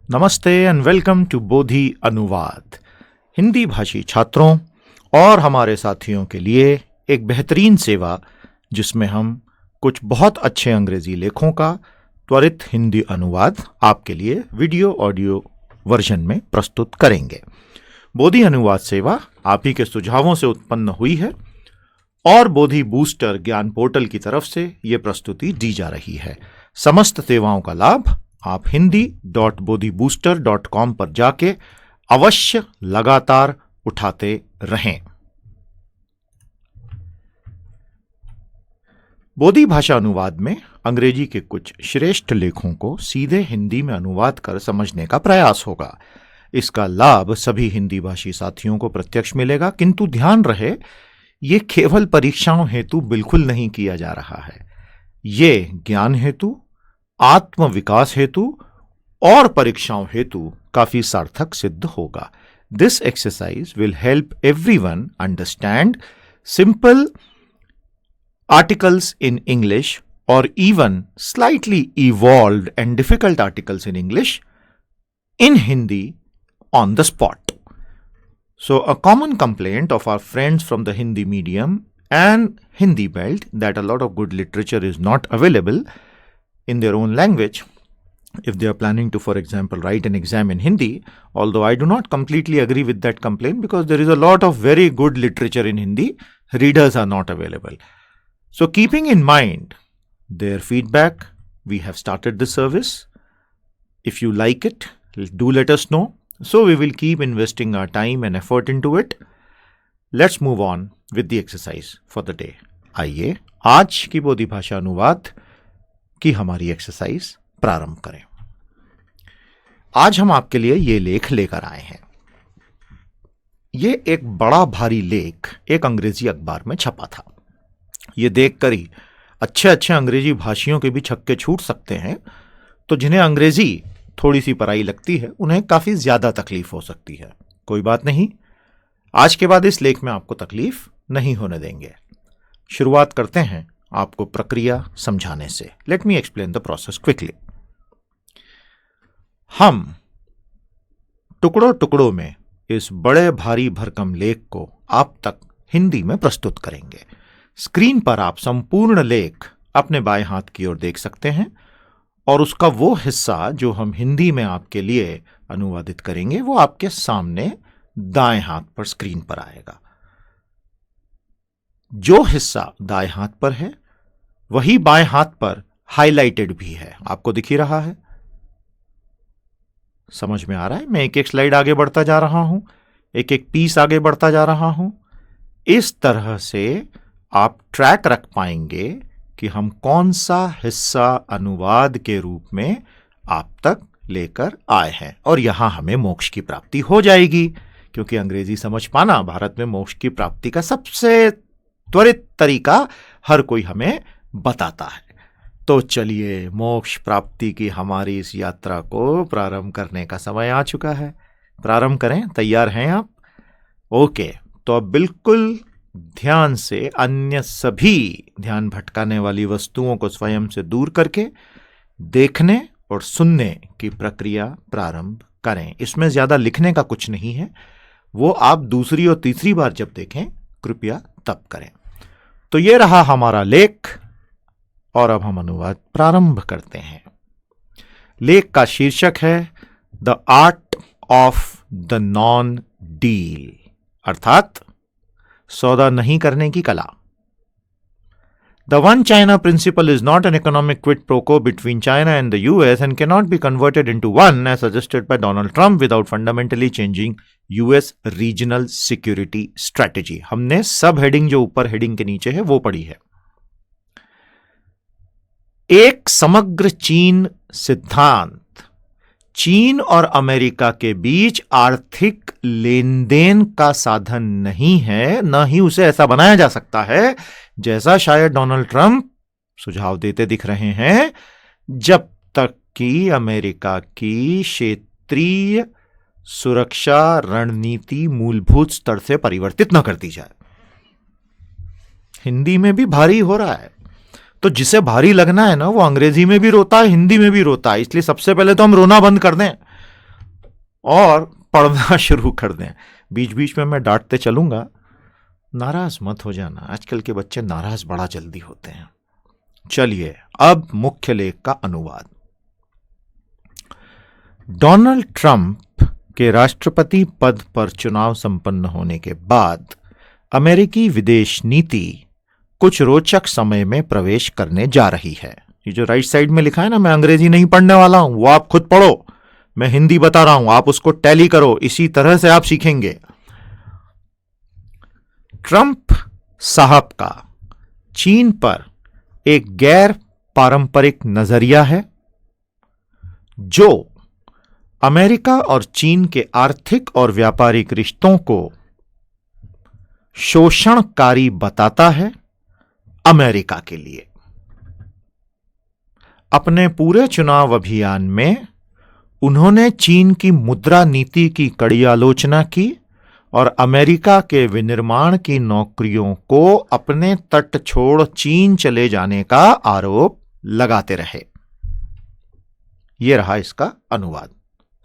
नमस्ते and welcome to बोधि अनुवाद। हिंदी भाषी छात्रों और हमारे साथियों के लिए एक बेहतरीन सेवा जिसमें हम कुछ बहुत अच्छे अंग्रेजी लेखों का त्वरित हिंदी अनुवाद आपके लिए वीडियो ऑडियो वर्जन में प्रस्तुत करेंगे। बोधि अनुवाद सेवा आप ही के सुझावों से उत्पन्न हुई है और बोधि बूस्टर ज्ञान पोर्टल की तरफ से ये प्रस्तुति दी जा रही है। समस्त सेवाओं का लाभ आप hindi.bodhibooster.com पर जाके अवश्य लगातार उठाते रहें। बोधि भाषा अनुवाद में अंग्रेजी के कुछ श्रेष्ठ लेखों को सीधे हिंदी में अनुवाद कर समझने का प्रयास होगा। इसका लाभ सभी हिंदी भाषी साथियों को प्रत्यक्ष मिलेगा, किंतु ध्यान रहे ये केवल परीक्षाओं हेतु बिल्कुल नहीं किया जा रहा है। ये ज्ञान हेतु, आत्म विकास हेतु और परीक्षाओं हेतु काफी सार्थक सिद्ध होगा। This exercise will help everyone understand simple articles in English और even slightly evolved and difficult articles in English in Hindi on the spot. So a common complaint of our friends from the Hindi medium and Hindi belt that a lot of good literature is not available in their own language if they are planning to, for example, write an exam in Hindi, although I do not completely agree with that complaint because there is a lot of very good literature in Hindi, readers are not available. So keeping in mind their feedback, we have started this service. If you like it, do let us know. So we will keep investing our time and effort into it. Let's move on with the exercise for the day. आइए आज की बोधि भाषा अनुवाद की हमारी exercise प्रारंभ करें। आज हम आपके लिए ये लेख लेकर आए हैं। ये एक बड़ा भारी लेख एक अंग्रेजी अखबार में छपा था। ये देखकर ही अच्छे अच्छे अंग्रेजी भाषियों के भी छक्के छूट सकते हैं, तो जिन्हें अंग्रेजी थोड़ी सी पराई लगती है उन्हें काफी ज्यादा तकलीफ हो सकती है। कोई बात नहीं, आज के बाद इस लेख में आपको तकलीफ नहीं होने देंगे। शुरुआत करते हैं आपको प्रक्रिया समझाने से। Let me explain the process quickly. हम टुकड़ों टुकड़ों में इस बड़े भारी भरकम लेख को आप तक हिंदी में प्रस्तुत करेंगे। स्क्रीन पर आप संपूर्ण लेख अपने बाएं हाथ की ओर देख सकते हैं और उसका वो हिस्सा जो हम हिंदी में आपके लिए अनुवादित करेंगे वो आपके सामने दाएं हाथ पर स्क्रीन पर आएगा। जो हिस्सा दाएं हाथ पर है वही बाएं हाथ पर हाइलाइटेड भी है। आपको दिख ही रहा है, समझ में आ रहा है। मैं एक एक स्लाइड आगे बढ़ता जा रहा हूं, एक एक पीस आगे बढ़ता जा रहा हूं। इस तरह से आप ट्रैक रख पाएंगे कि हम कौन सा हिस्सा अनुवाद के रूप में आप तक लेकर आए हैं, और यहां हमें मोक्ष की प्राप्ति हो जाएगी, क्योंकि अंग्रेजी समझ पाना भारत में मोक्ष की प्राप्ति का सबसे त्वरित तरीका हर कोई हमें बताता है। तो चलिए, मोक्ष प्राप्ति की हमारी इस यात्रा को प्रारंभ करने का समय आ चुका है। प्रारंभ करें। तैयार हैं आप? ओके, तो अब बिल्कुल ध्यान से अन्य सभी ध्यान भटकाने वाली वस्तुओं को स्वयं से दूर करके देखने और सुनने की प्रक्रिया प्रारंभ करें। इसमें ज्यादा लिखने का कुछ नहीं है, वो आप दूसरी और तीसरी बार जब देखें कृपया तब करें। तो ये रहा हमारा लेख और अब हम अनुवाद प्रारंभ करते हैं। लेख का शीर्षक है the art of the non deal, अर्थात सौदा नहीं करने की कला। The one China principle is not an economic quid pro quo between China and the US and cannot be converted into one as suggested by Donald Trump without fundamentally changing US regional security strategy। हमने सब heading जो ऊपर heading के नीचे है वो पढ़ी है। एक समग्र चीन सिद्धांत चीन और अमेरिका के बीच आर्थिक लेन देन का साधन नहीं है, न ही उसे ऐसा बनाया जा सकता है जैसा शायद डोनाल्ड ट्रंप सुझाव देते दिख रहे हैं, जब तक कि अमेरिका की क्षेत्रीय सुरक्षा रणनीति मूलभूत स्तर से परिवर्तित न कर दी जाए। हिंदी में भी भारी हो रहा है। तो जिसे भारी लगना है ना, वो अंग्रेजी में भी रोता है, हिंदी में भी रोता है। इसलिए सबसे पहले तो हम रोना बंद कर दें और पढ़ना शुरू कर दें। बीच बीच में मैं डांटते चलूंगा, नाराज मत हो जाना, आजकल के बच्चे नाराज बड़ा जल्दी होते हैं। चलिए अब मुख्य लेख का अनुवाद। डोनाल्ड ट्रंप के राष्ट्रपति पद पर चुनाव संपन्न होने के बाद अमेरिकी विदेश नीति कुछ रोचक समय में प्रवेश करने जा रही है। ये जो राइट साइड में लिखा है ना, मैं अंग्रेजी नहीं पढ़ने वाला हूं, वो आप खुद पढ़ो, मैं हिंदी बता रहा हूं, आप उसको टैली करो, इसी तरह से आप सीखेंगे। ट्रंप साहब का चीन पर एक गैर पारंपरिक नजरिया है जो अमेरिका और चीन के आर्थिक और व्यापारिक रिश्तों को शोषणकारी बताता है अमेरिका के लिए। अपने पूरे चुनाव अभियान में उन्होंने चीन की मुद्रा नीति की कड़ी आलोचना की और अमेरिका के विनिर्माण की नौकरियों को अपने तट छोड़ चीन चले जाने का आरोप लगाते रहे। यह रहा इसका अनुवाद।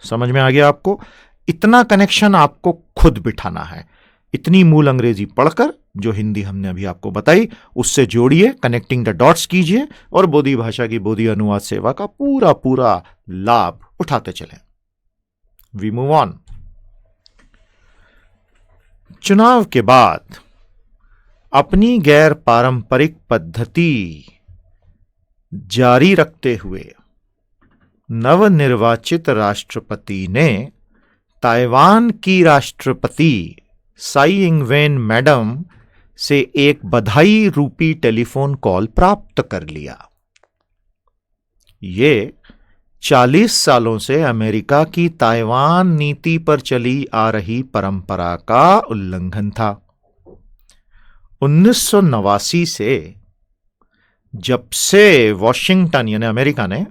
समझ में आ गया आपको? इतना कनेक्शन आपको खुद बिठाना है। इतनी मूल अंग्रेजी पढ़कर जो हिंदी हमने अभी आपको बताई उससे जोड़िए, कनेक्टिंग द डॉट्स कीजिए और बोधी भाषा की बोधी अनुवाद सेवा का पूरा पूरा लाभ उठाते चलें। We move on. चुनाव के बाद अपनी गैर पारंपरिक पद्धति जारी रखते हुए नवनिर्वाचित राष्ट्रपति ने ताइवान की राष्ट्रपति साई इंगवेन मैडम से एक बधाई रूपी टेलीफोन कॉल प्राप्त कर लिया। ये 40 सालों से अमेरिका की ताइवान नीति पर चली आ रही परंपरा का उल्लंघन था। 1989 से जब से वॉशिंगटन यानी अमेरिका ने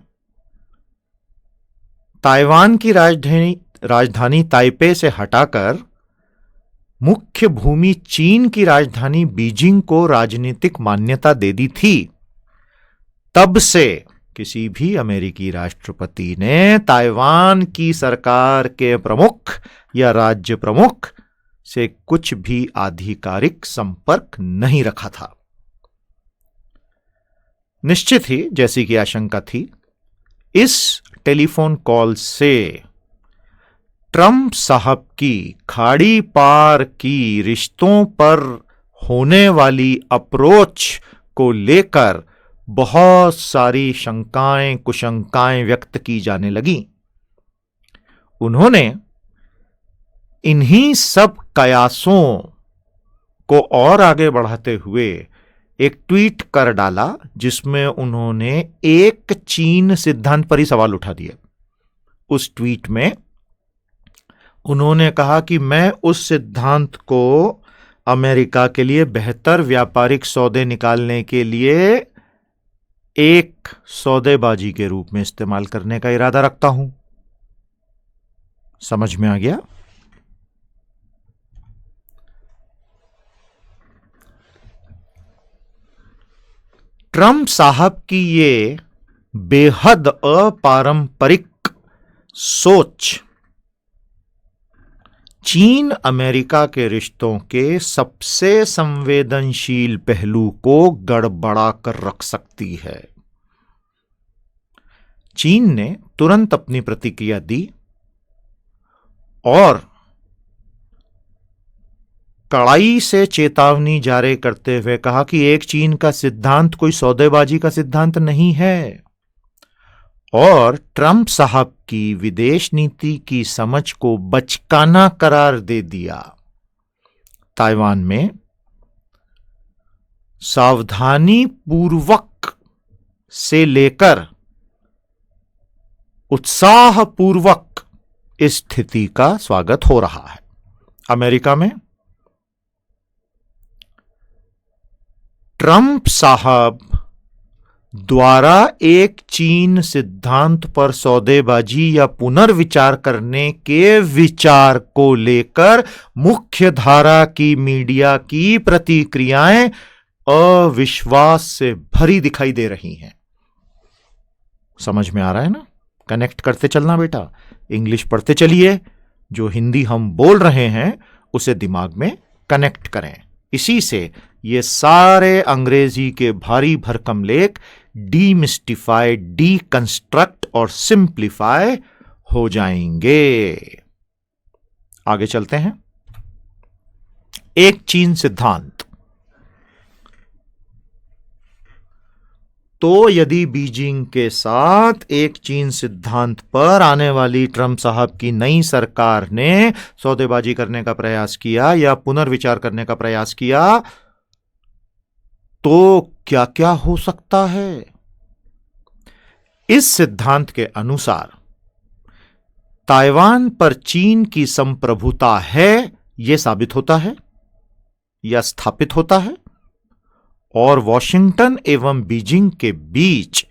ताइवान की राजधानी ताइपे से हटाकर मुख्य भूमि चीन की राजधानी बीजिंग को राजनीतिक मान्यता दे दी थी, तब से किसी भी अमेरिकी राष्ट्रपति ने ताइवान की सरकार के प्रमुख या राज्य प्रमुख से कुछ भी आधिकारिक संपर्क नहीं रखा था। निश्चित ही, जैसी की आशंका थी, इस टेलीफोन कॉल से ट्रंप साहब की खाड़ी पार की रिश्तों पर होने वाली अप्रोच को लेकर बहुत सारी शंकाएं कुशंकाएं व्यक्त की जाने लगी। उन्होंने इन्हीं सब कयासों को और आगे बढ़ाते हुए एक ट्वीट कर डाला जिसमें उन्होंने एक चीन सिद्धांत पर ही सवाल उठा दिया। उस ट्वीट में उन्होंने कहा कि मैं उस सिद्धांत को अमेरिका के लिए बेहतर व्यापारिक सौदे निकालने के लिए एक सौदेबाजी के रूप में इस्तेमाल करने का इरादा रखता हूं। समझ में आ गया? ट्रंप साहब की ये बेहद अपारंपरिक सोच चीन अमेरिका के रिश्तों के सबसे संवेदनशील पहलू को गड़बड़ा कर रख सकती है। चीन ने तुरंत अपनी प्रतिक्रिया दी और कड़ाई से चेतावनी जारी करते हुए कहा कि एक चीन का सिद्धांत कोई सौदेबाजी का सिद्धांत नहीं है और ट्रंप साहब की विदेश नीति की समझ को बचकाना करार दे दिया। ताइवान में सावधानी पूर्वक से लेकर उत्साहपूर्वक इस स्थिति का स्वागत हो रहा है। अमेरिका में ट्रंप साहब द्वारा एक चीन सिद्धांत पर सौदेबाजी या पुनर्विचार करने के विचार को लेकर मुख्य धारा की मीडिया की प्रतिक्रियाएं अविश्वास से भरी दिखाई दे रही हैं। समझ में आ रहा है ना? कनेक्ट करते चलना बेटा, इंग्लिश पढ़ते चलिए, जो हिंदी हम बोल रहे हैं उसे दिमाग में कनेक्ट करें। इसी से ये सारे अंग्रेजी के भारी भरकम लेख डीमिस्टिफाई, डीकंस्ट्रक्ट और सिंप्लीफाई हो जाएंगे। आगे चलते हैं। एक चीन सिद्धांत। तो यदि बीजिंग के साथ एक चीन सिद्धांत पर आने वाली ट्रंप साहब की नई सरकार ने सौदेबाजी करने का प्रयास किया या पुनर्विचार करने का प्रयास किया, तो क्या क्या हो सकता है? इस सिद्धांत के अनुसार ताइवान पर चीन की संप्रभुता है, यह साबित होता है या स्थापित होता है, और वॉशिंगटन एवं बीजिंग के बीच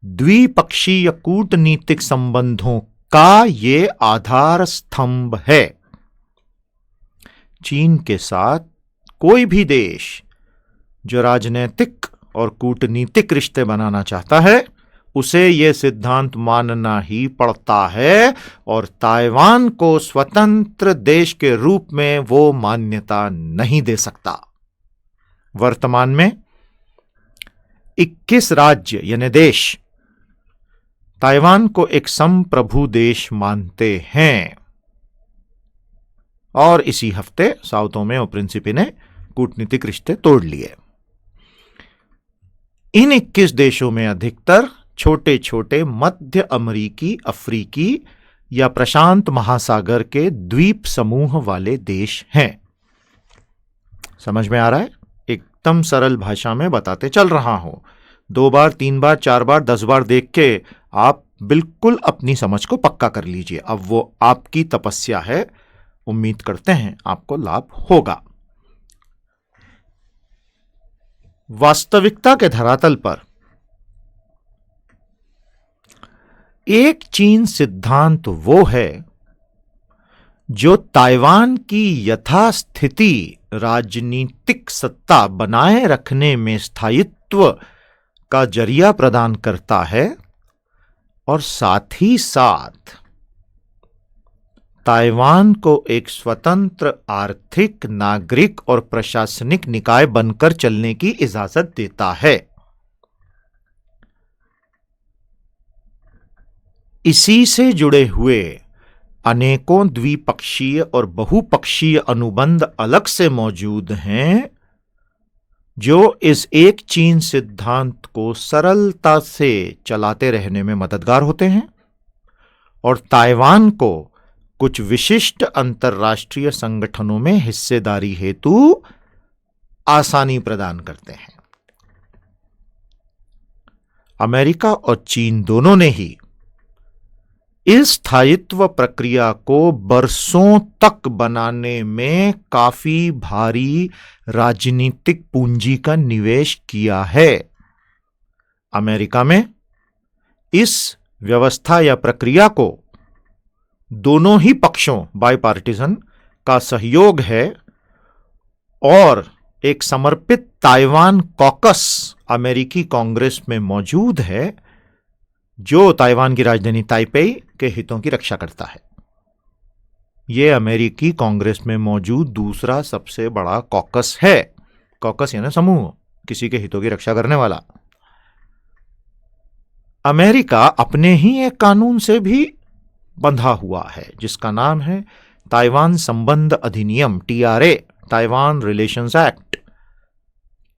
द्विपक्षीय कूटनीतिक संबंधों का यह आधार स्तंभ है। चीन के साथ कोई भी देश जो राजनीतिक और कूटनीतिक रिश्ते बनाना चाहता है, उसे यह सिद्धांत मानना ही पड़ता है, और ताइवान को स्वतंत्र देश के रूप में वो मान्यता नहीं दे सकता। वर्तमान में 21 राज्य यानी देश ताइवान को एक संप्रभु देश मानते हैं, और इसी हफ्ते साओ तोमे और प्रिंसिपी ने कूटनीतिक रिश्ते तोड़ लिए। इन 21 देशों में अधिकतर छोटे छोटे मध्य अमेरिकी, अफ्रीकी या प्रशांत महासागर के द्वीप समूह वाले देश हैं। समझ में आ रहा है? एकदम सरल भाषा में बताते चल रहा हूं। 2 बार, 3 बार, 4 बार, 10 बार देख के आप बिल्कुल अपनी समझ को पक्का कर लीजिए। अब वो आपकी तपस्या है, उम्मीद करते हैं आपको लाभ होगा। वास्तविकता के धरातल पर एक चीन सिद्धांत वो है जो ताइवान की यथास्थिति राजनीतिक सत्ता बनाए रखने में स्थायित्व का जरिया प्रदान करता है, और साथ ही साथ ताइवान को एक स्वतंत्र आर्थिक, नागरिक और प्रशासनिक निकाय बनकर चलने की इजाजत देता है। इसी से जुड़े हुए अनेकों द्विपक्षीय और बहुपक्षीय अनुबंध अलग से मौजूद हैं, जो इस एक चीन सिद्धांत को सरलता से चलाते रहने में मददगार होते हैं, और ताइवान को कुछ विशिष्ट अंतर्राष्ट्रीय संगठनों में हिस्सेदारी हेतु आसानी प्रदान करते हैं। अमेरिका और चीन दोनों ने ही इस स्थायित्व प्रक्रिया को बरसों तक बनाने में काफी भारी राजनीतिक पूंजी का निवेश किया है। अमेरिका में इस व्यवस्था या प्रक्रिया को दोनों ही पक्षों, बाइपार्टिजन, का सहयोग है, और एक समर्पित ताइवान कॉकस अमेरिकी कांग्रेस में मौजूद है, जो ताइवान की राजधानी ताइपेई के हितों की रक्षा करता है। यह अमेरिकी कांग्रेस में मौजूद दूसरा सबसे बड़ा कॉकस है। कॉकस यानी समूह, किसी के हितों की रक्षा करने वाला। अमेरिका अपने ही एक कानून से भी बंधा हुआ है, जिसका नाम है ताइवान संबंध अधिनियम, TRA, ताइवान रिलेशंस एक्ट,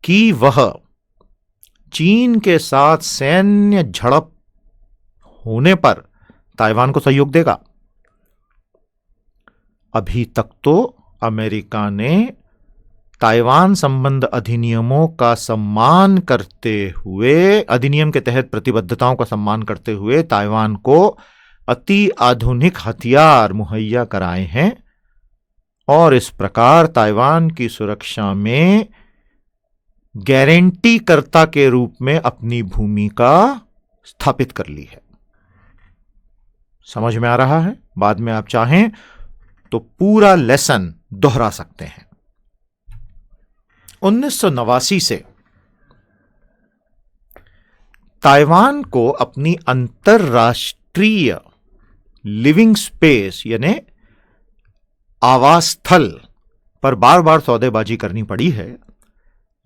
कि वह चीन के साथ सैन्य झड़प होने पर ताइवान को सहयोग देगा। अभी तक तो अमेरिका ने ताइवान संबंध अधिनियमों का सम्मान करते हुए, अधिनियम के तहत प्रतिबद्धताओं का सम्मान करते हुए ताइवान को अति आधुनिक हथियार मुहैया कराए हैं, और इस प्रकार ताइवान की सुरक्षा में गारंटीकर्ता के रूप में अपनी भूमिका स्थापित कर ली है। समझ में आ रहा है? बाद में आप चाहें तो पूरा लेसन दोहरा सकते हैं। 1989 से ताइवान को अपनी अंतरराष्ट्रीय लिविंग स्पेस यानी आवास स्थल पर बार बार सौदेबाजी करनी पड़ी है,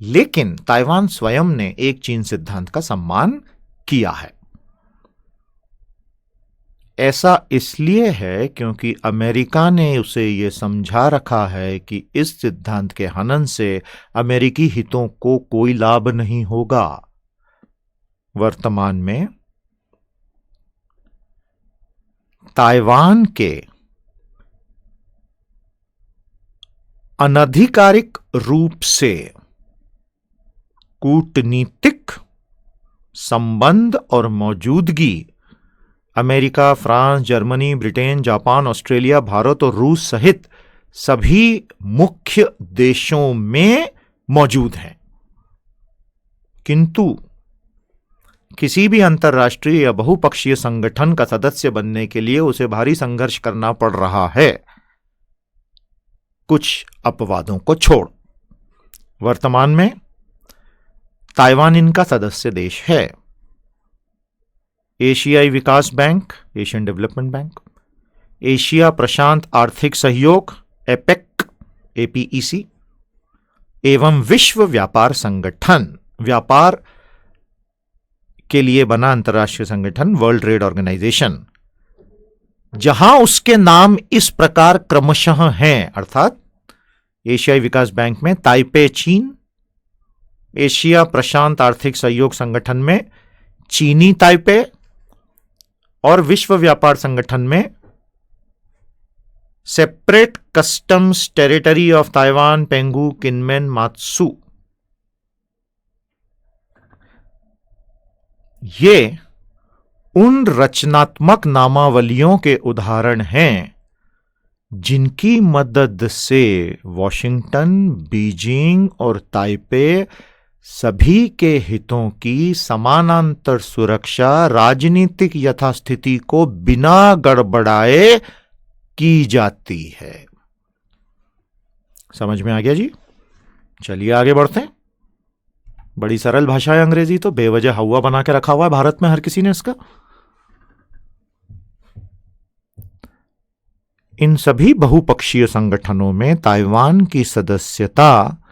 लेकिन ताइवान स्वयं ने एक चीन सिद्धांत का सम्मान किया है। ऐसा इसलिए है क्योंकि अमेरिका ने उसे यह समझा रखा है कि इस सिद्धांत के हनन से अमेरिकी हितों को कोई लाभ नहीं होगा। वर्तमान में ताइवान के अनधिकारिक रूप से कूटनीतिक संबंध और मौजूदगी America, France, Germany, Britain, Japan, Australia, Bharat और रूस सहित सभी मुख्य देशों में मौजूद हैं, किंतु किसी भी अंतर्राष्ट्रीय या बहुपक्षीय संगठन का सदस्य बनने के लिए उसे भारी संघर्ष करना पड़ रहा है, कुछ अपवादों को छोड़। वर्तमान में ताइवान इनका सदस्य देश है। एशियाई विकास बैंक, एशियन डेवलपमेंट बैंक, एशिया प्रशांत आर्थिक सहयोग एपेक, एपीईसी, एवं विश्व व्यापार संगठन, व्यापार के लिए बना अंतर्राष्ट्रीय संगठन वर्ल्ड ट्रेड ऑर्गेनाइजेशन, जहां उसके नाम इस प्रकार क्रमशः हैं, अर्थात एशियाई विकास बैंक में ताइपे चीन, एशिया प्रशांत आर्थिक सहयोग संगठन में चीनी ताइपे और विश्व व्यापार संगठन में separate customs territory of Taiwan Penghu Kinmen Matsu. ये उन रचनात्मक नामावलियों के उदाहरण हैं जिनकी मदद से वॉशिंगटन, बीजिंग और ताइपे सभी के हितों की समानांतर सुरक्षा राजनीतिक यथास्थिति को बिना गड़बड़ाए की जाती है। समझ में आ गया जी? चलिए आगे बढ़ते हैं। बड़ी सरल भाषा है अंग्रेजी, तो बेवजह हवा बना के रखा हुआ है भारत में हर किसी ने इसका। इन सभी बहुपक्षीय संगठनों में ताइवान की सदस्यता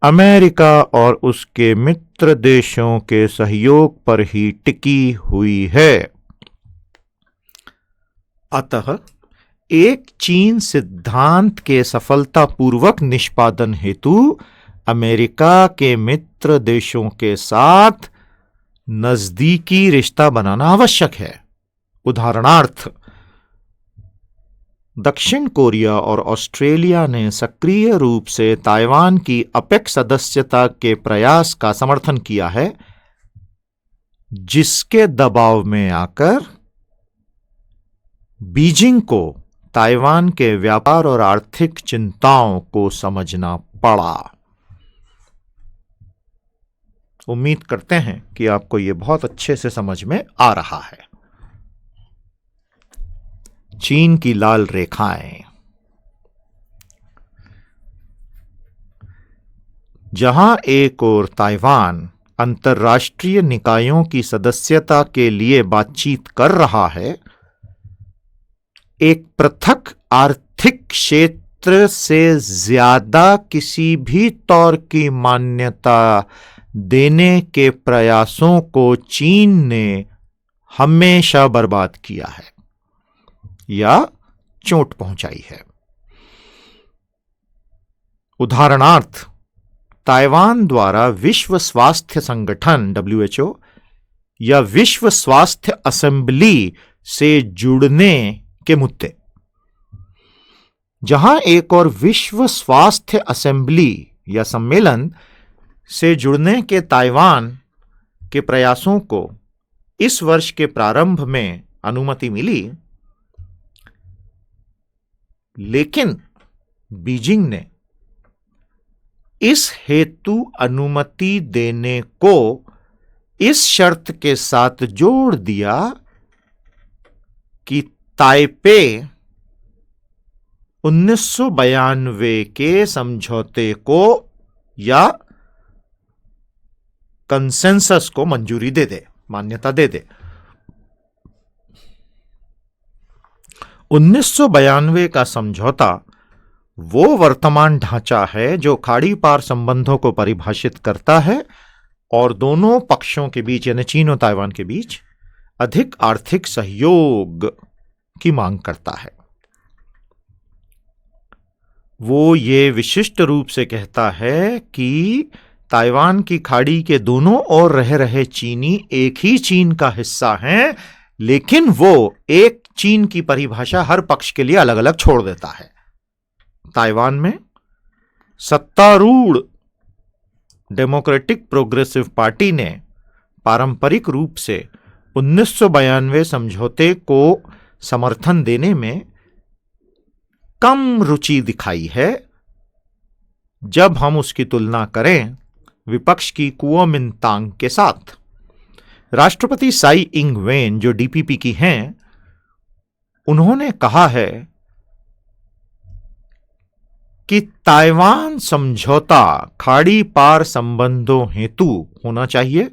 अमेरिका और उसके मित्र देशों के सहयोग पर ही टिकी हुई है। अतः एक चीन सिद्धांत के सफलतापूर्वक निष्पादन हेतु अमेरिका के मित्र देशों के साथ नजदीकी रिश्ता बनाना आवश्यक है। उदाहरणार्थ, दक्षिण कोरिया और ऑस्ट्रेलिया ने सक्रिय रूप से ताइवान की अपेक सदस्यता के प्रयास का समर्थन किया है, जिसके दबाव में आकर बीजिंग को ताइवान के व्यापार और आर्थिक चिंताओं को समझना पड़ा। उम्मीद करते हैं कि आपको यह बहुत अच्छे से समझ में आ रहा है। चीन की लाल रेखाएं, जहां एक ओर ताइवान अंतर्राष्ट्रीय निकायों की सदस्यता के लिए बातचीत कर रहा है, एक पृथक आर्थिक क्षेत्र से ज्यादा किसी भी तौर की मान्यता देने के प्रयासों को चीन ने हमेशा बर्बाद किया है या चोट पहुंचाई है। उदाहरणार्थ, ताइवान द्वारा विश्व स्वास्थ्य संगठन WHO या विश्व स्वास्थ्य असेंबली से जुड़ने के मुद्दे, जहां एक और विश्व स्वास्थ्य असेंबली या सम्मेलन से जुड़ने के ताइवान के प्रयासों को इस वर्ष के प्रारंभ में अनुमति मिली, लेकिन बीजिंग ने इस हेतु अनुमति देने को इस शर्त के साथ जोड़ दिया कि ताइपे 1992 के समझौते को या कंसेंसस को मंजूरी दे दे। मान्यता दे दे। 1992 का समझौता वो वर्तमान ढांचा है जो खाड़ी पार संबंधों को परिभाषित करता है और दोनों पक्षों के बीच यानी चीन और ताइवान के बीच अधिक आर्थिक सहयोग की मांग करता है। वो ये विशिष्ट रूप से कहता है कि ताइवान की खाड़ी के दोनों ओर रह रहे चीनी एक ही चीन का हिस्सा हैं, लेकिन वो एक चीन की परिभाषा हर पक्ष के लिए अलग अलग छोड़ देता है। ताइवान में सत्तारूढ़ डेमोक्रेटिक प्रोग्रेसिव पार्टी ने पारंपरिक रूप से 1992 समझौते को समर्थन देने में कम रुचि दिखाई है जब हम उसकी तुलना करें विपक्ष की कुओमिंतांग के साथ। राष्ट्रपति साई इंग वेन जो डीपीपी की हैं, उन्होंने कहा है कि ताइवान समझौता खाड़ी पार संबंधों हेतु होना चाहिए,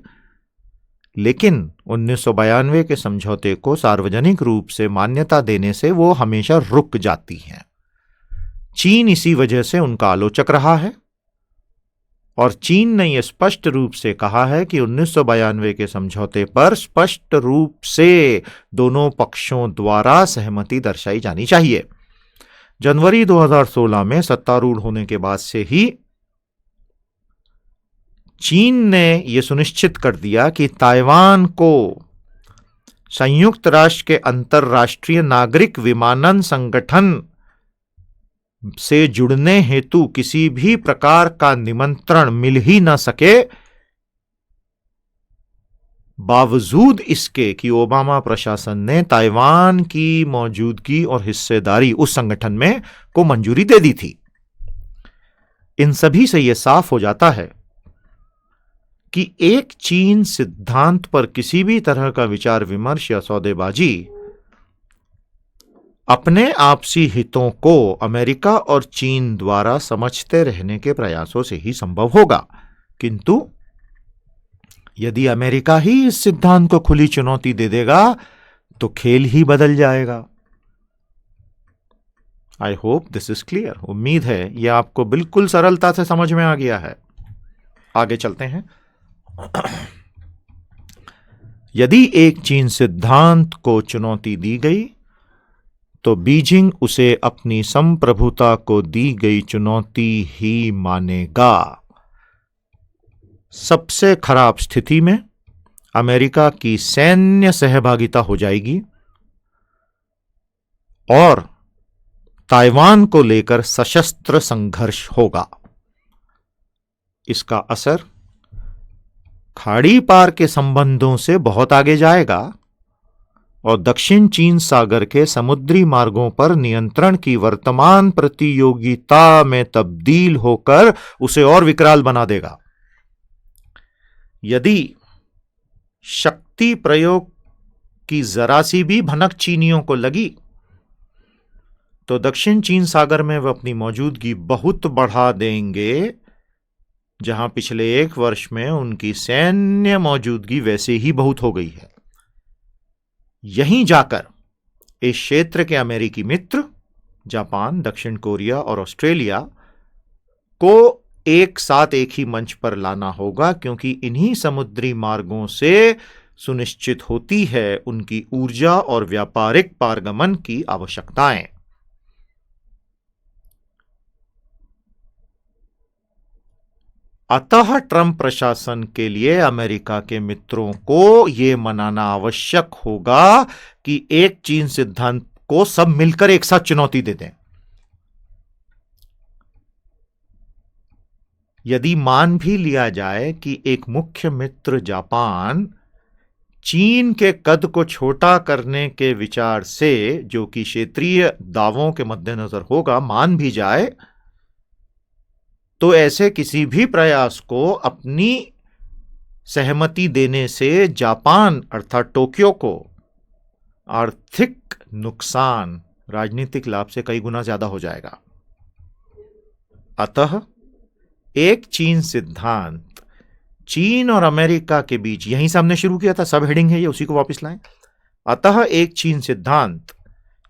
लेकिन 1992 के समझौते को सार्वजनिक रूप से मान्यता देने से वो हमेशा रुक जाती हैं। चीन इसी वजह से उनका आलोचक रहा है और चीन ने यह स्पष्ट रूप से कहा है कि 1992 के समझौते पर स्पष्ट रूप से दोनों पक्षों द्वारा सहमति दर्शाई जानी चाहिए। जनवरी 2016 में सत्तारूढ़ होने के बाद से ही चीन ने यह सुनिश्चित कर दिया कि ताइवान को संयुक्त राष्ट्र के अंतर्राष्ट्रीय नागरिक विमानन संगठन से जुड़ने हेतु किसी भी प्रकार का निमंत्रण मिल ही न सके, बावजूद इसके कि ओबामा प्रशासन ने ताइवान की मौजूदगी और हिस्सेदारी उस संगठन में को मंजूरी दे दी थी। इन सभी से यह साफ हो जाता है कि एक चीन सिद्धांत पर किसी भी तरह का विचार विमर्श या सौदेबाजी अपने आपसी हितों को अमेरिका और चीन द्वारा समझते रहने के प्रयासों से ही संभव होगा। किंतु यदि अमेरिका ही इस सिद्धांत को खुली चुनौती दे देगा तो खेल ही बदल जाएगा। I hope this is clear. उम्मीद है यह आपको बिल्कुल सरलता से समझ में आ गया है। आगे चलते हैं। यदि एक चीन सिद्धांत को चुनौती दी गई तो बीजिंग उसे अपनी संप्रभुता को दी गई चुनौती ही मानेगा। सबसे खराब स्थिति में अमेरिका की सैन्य सहभागिता हो जाएगी और ताइवान को लेकर सशस्त्र संघर्ष होगा। इसका असर खाड़ी पार के संबंधों से बहुत आगे जाएगा और दक्षिण चीन सागर के समुद्री मार्गों पर नियंत्रण की वर्तमान प्रतियोगिता में तब्दील होकर उसे और विकराल बना देगा। यदि शक्ति प्रयोग की जरा सी भी भनक चीनियों को लगी तो दक्षिण चीन सागर में वे अपनी मौजूदगी बहुत बढ़ा देंगे, जहां पिछले 1 वर्ष में उनकी सैन्य मौजूदगी वैसे ही बहुत हो गई है। यहीं जाकर इस क्षेत्र के अमेरिकी मित्र जापान, दक्षिण कोरिया और ऑस्ट्रेलिया को एक साथ एक ही मंच पर लाना होगा, क्योंकि इन्हीं समुद्री मार्गों से सुनिश्चित होती है उनकी ऊर्जा और व्यापारिक पारगमन की आवश्यकताएं। अतः ट्रंप प्रशासन के लिए अमेरिका के मित्रों को यह मनाना आवश्यक होगा कि एक चीन सिद्धांत को सब मिलकर एक साथ चुनौती दे दें। यदि मान भी लिया जाए कि एक मुख्य मित्र जापान चीन के कद को छोटा करने के विचार से, जो कि क्षेत्रीय दावों के मद्देनजर होगा, मान भी जाए, तो ऐसे किसी भी प्रयास को अपनी सहमति देने से जापान अर्थात टोक्यो को आर्थिक नुकसान राजनीतिक लाभ से कई गुना ज्यादा हो जाएगा। अतः एक चीन सिद्धांत चीन और अमेरिका के बीच, यहीं से हमने शुरू किया था, सब हेडिंग है ये, उसी को वापस लाएं। अतः एक चीन सिद्धांत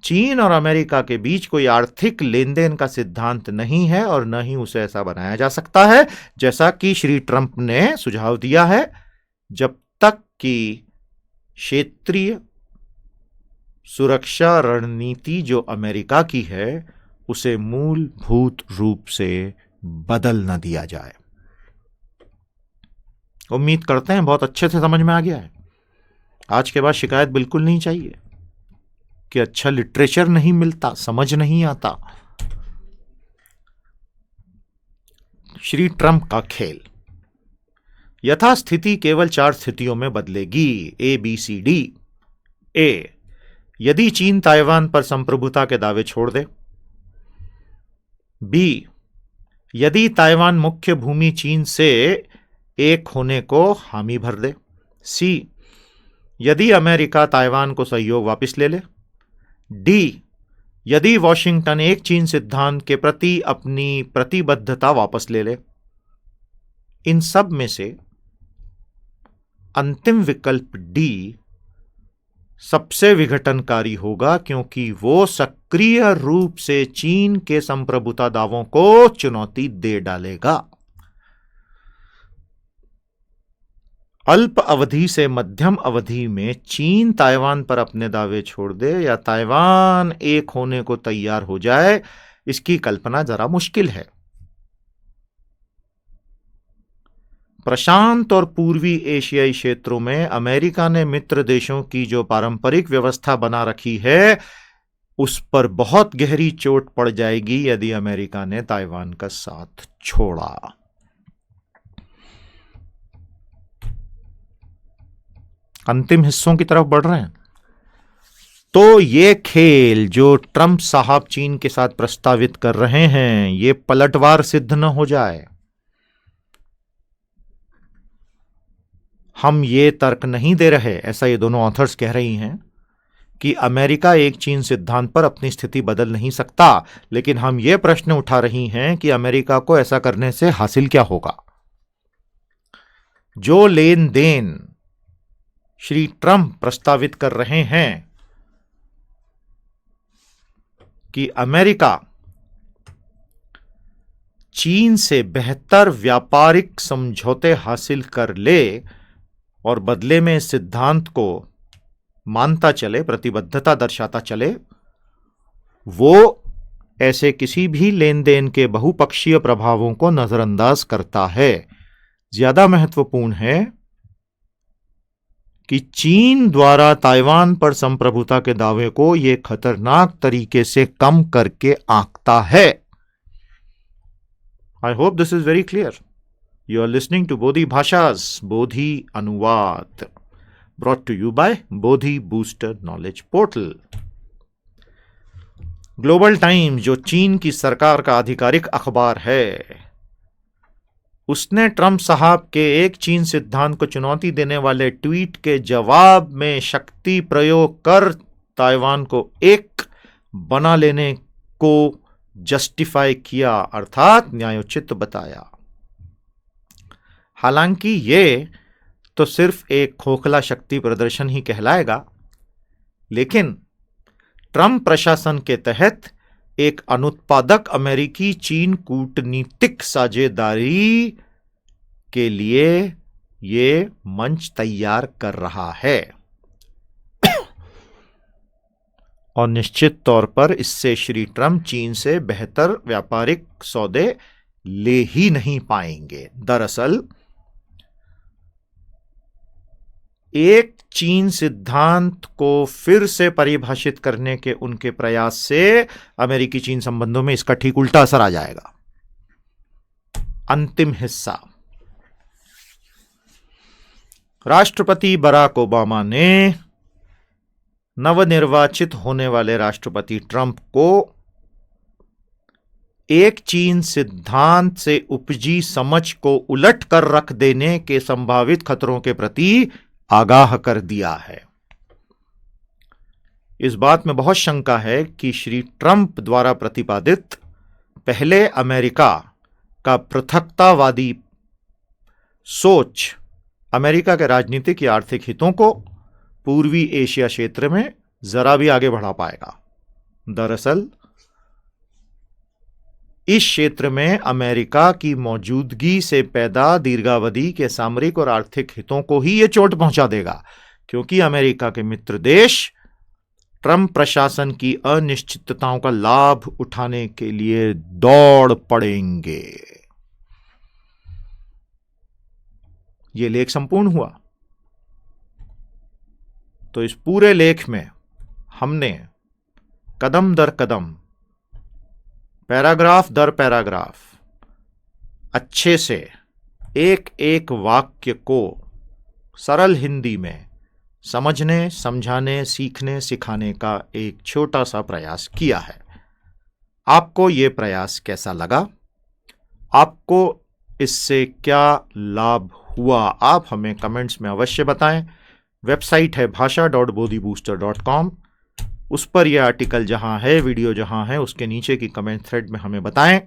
चीन और अमेरिका के बीच कोई आर्थिक लेन देन का सिद्धांत नहीं है और न ही उसे ऐसा बनाया जा सकता है, जैसा कि श्री ट्रंप ने सुझाव दिया है, जब तक कि क्षेत्रीय सुरक्षा रणनीति जो अमेरिका की है उसे मूलभूत रूप से बदल न दिया जाए। उम्मीद करते हैं बहुत अच्छे से समझ में आ गया है। आज के बाद शिकायत बिल्कुल नहीं चाहिए कि अच्छा लिटरेचर नहीं मिलता, समझ नहीं आता। श्री ट्रंप का खेल। यथास्थिति केवल 4 स्थितियों में बदलेगी, ABCD। ए, यदि चीन ताइवान पर संप्रभुता के दावे छोड़ दे। बी, यदि ताइवान मुख्य भूमि चीन से एक होने को हामी भर दे। सी, यदि अमेरिका ताइवान को सहयोग वापस ले ले। डी, यदि वॉशिंगटन एक चीन सिद्धांत के प्रति अपनी प्रतिबद्धता वापस ले ले। इन सब में से अंतिम विकल्प डी सबसे विघटनकारी होगा, क्योंकि वो सक्रिय रूप से चीन के संप्रभुता दावों को चुनौती दे डालेगा। अल्प अवधि से मध्यम अवधि में चीन ताइवान पर अपने दावे छोड़ दे या ताइवान एक होने को तैयार हो जाए, इसकी कल्पना जरा मुश्किल है। प्रशांत और पूर्वी एशियाई क्षेत्रों में अमेरिका ने मित्र देशों की जो पारंपरिक व्यवस्था बना रखी है, उस पर बहुत गहरी चोट पड़ जाएगी यदि अमेरिका ने ताइवान का साथ छोड़ा। अंतिम हिस्सों की तरफ बढ़ रहे हैं। तो ये खेल जो ट्रंप साहब चीन के साथ प्रस्तावित कर रहे हैं, ये पलटवार सिद्ध न हो जाए। हम ये तर्क नहीं दे रहे, ऐसा ये दोनों ऑथर्स कह रही हैं, कि अमेरिका एक चीन सिद्धांत पर अपनी स्थिति बदल नहीं सकता, लेकिन हम ये प्रश्न उठा रही हैं कि अमेरिका को ऐसा करने से हासिल क्या होगा। जो लेन देन श्री ट्रंप प्रस्तावित कर रहे हैं कि अमेरिका चीन से बेहतर व्यापारिक समझौते हासिल कर ले और बदले में इस सिद्धांत को मानता चले, प्रतिबद्धता दर्शाता चले, वो ऐसे किसी भी लेन देन के बहुपक्षीय प्रभावों को नजरअंदाज करता है। ज्यादा महत्वपूर्ण है कि चीन द्वारा ताइवान पर संप्रभुता के दावे को यह खतरनाक तरीके से कम करके आंकता है। I hope this is very clear. You are listening to Bodhi Bhashas, Bodhi Anuvad, brought to you by Bodhi Booster Knowledge Portal. Global times, जो चीन की सरकार का आधिकारिक अखबार है, उसने ट्रंप साहब के एक चीन सिद्धांत को चुनौती देने वाले ट्वीट के जवाब में शक्ति प्रयोग कर ताइवान को एक बना लेने को जस्टिफाई किया, अर्थात न्यायोचित बताया। हालांकि ये तो सिर्फ एक खोखला शक्ति प्रदर्शन ही कहलाएगा, लेकिन ट्रंप प्रशासन के तहत एक अनुत्पादक अमेरिकी चीन कूटनीतिक साझेदारी के लिए ये मंच तैयार कर रहा है। और निश्चित तौर पर इससे श्री ट्रंप चीन से बेहतर व्यापारिक सौदे ले ही नहीं पाएंगे। दरअसल एक चीन सिद्धांत को फिर से परिभाषित करने के उनके प्रयास से अमेरिकी चीन संबंधों में इसका ठीक उल्टा असर आ जाएगा। अंतिम हिस्सा। राष्ट्रपति बराक ओबामा ने नवनिर्वाचित होने वाले राष्ट्रपति ट्रंप को एक चीन सिद्धांत से उपजी समझ को उलट कर रख देने के संभावित खतरों के प्रति आगाह कर दिया है। इस बात में बहुत शंका है कि श्री ट्रंप द्वारा प्रतिपादित पहले अमेरिका का पृथकतावादी सोच अमेरिका के राजनीतिक या आर्थिक हितों को पूर्वी एशिया क्षेत्र में जरा भी आगे बढ़ा पाएगा। दरअसल इस क्षेत्र में अमेरिका की मौजूदगी से पैदा दीर्घावधि के सामरिक और आर्थिक हितों को ही यह चोट पहुंचा देगा, क्योंकि अमेरिका के मित्र देश ट्रंप प्रशासन की अनिश्चितताओं का लाभ उठाने के लिए दौड़ पड़ेंगे। यह लेख संपूर्ण हुआ। तो इस पूरे लेख में हमने कदम दर कदम, पैराग्राफ दर पैराग्राफ अच्छे से एक एक वाक्य को सरल हिंदी में समझने, समझाने, सीखने, सिखाने का एक छोटा सा प्रयास किया है। आपको यह प्रयास कैसा लगा? आपको इससे क्या लाभ हुआ? आप हमें कमेंट्स में अवश्य बताएं। वेबसाइट है bhasha.bodhibooster.com। उस पर यह आर्टिकल जहां है, वीडियो जहां है, उसके नीचे की कमेंट थ्रेड में हमें बताएं,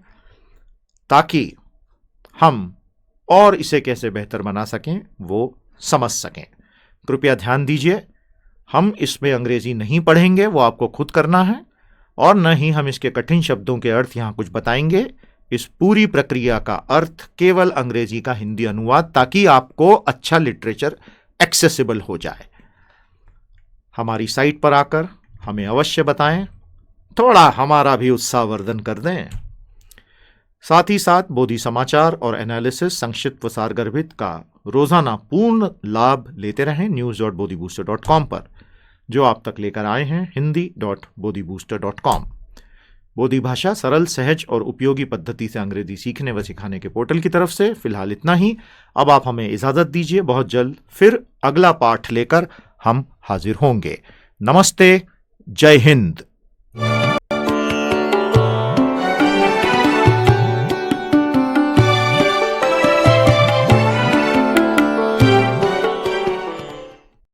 ताकि हम और इसे कैसे बेहतर बना सकें वो समझ सकें। कृपया ध्यान दीजिए, हम इसमें अंग्रेजी नहीं पढ़ेंगे, वो आपको खुद करना है, और न ही हम इसके कठिन शब्दों के अर्थ यहां कुछ बताएंगे। इस पूरी प्रक्रिया का अर्थ केवल अंग्रेजी का हिंदी अनुवाद, ताकि आपको अच्छा लिटरेचर एक्सेसिबल हो जाए। हमारी साइट पर आकर हमें अवश्य बताएं, थोड़ा हमारा भी उत्साहवर्धन कर दें। साथ ही साथ बोधि समाचार और एनालिसिस संक्षिप्त व सारगर्भित का रोजाना पूर्ण लाभ लेते रहें news.bodhibooster.com पर, जो आप तक लेकर आए हैं hindi.bodhibooster.com। बोधि भाषा सरल, सहज और उपयोगी पद्धति से अंग्रेजी सीखने व सिखाने के पोर्टल की तरफ से फिलहाल इतना ही। अब आप हमें इजाजत दीजिए, बहुत जल्द फिर अगला पाठ लेकर हम हाजिर होंगे। नमस्ते, जय हिंद।